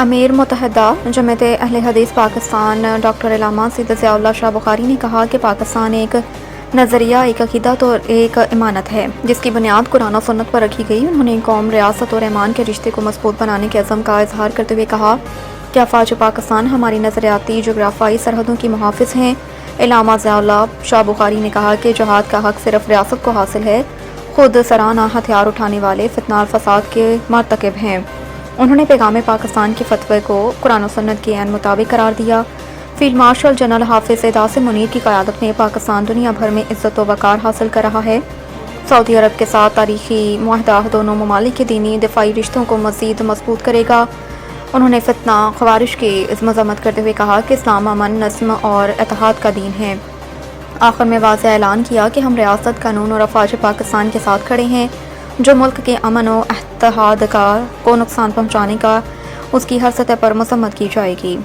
امیر متحدہ جماعت اہل حدیث پاکستان ڈاکٹر علامہ سید ضیاء اللہ شاہ بخاری نے کہا کہ پاکستان ایک نظریہ، ایک عقیدہ اور ایک امانت ہے جس کی بنیاد قرآن و سنت پر رکھی گئی۔ انہوں نے قوم، ریاست اور ایمان کے رشتے کو مضبوط بنانے کے عزم کا اظہار کرتے ہوئے کہا کہ افواج پاکستان ہماری نظریاتی جغرافیائی سرحدوں کی محافظ ہیں۔ علامہ ضیاء اللہ شاہ بخاری نے کہا کہ جہاد کا حق صرف ریاست کو حاصل ہے، خود سرانہ ہتھیار اٹھانے والے فتنہ اور فساد کے مرتکب ہیں۔ انہوں نے پیغام پاکستان کے فتوے کو قرآن و سنت کے عین مطابق قرار دیا۔ فیلڈ مارشل جنرل حافظ عاصم منیر کی قیادت میں پاکستان دنیا بھر میں عزت و وقار حاصل کر رہا ہے۔ سعودی عرب کے ساتھ تاریخی معاہدہ دونوں ممالک کے دینی دفاعی رشتوں کو مزید مضبوط کرے گا۔ انہوں نے فتنہ خوارش کی مذمت کرتے ہوئے کہا کہ اسلام امن، نظم اور اتحاد کا دین ہے۔ آخر میں واضح اعلان کیا کہ ہم ریاست، قانون اور افواج پاکستان کے ساتھ کھڑے ہیں۔ جو ملک کے امن و اتحاد کو نقصان پہنچانے کا اس کی ہر سطح پر مذمت کی جائے گی۔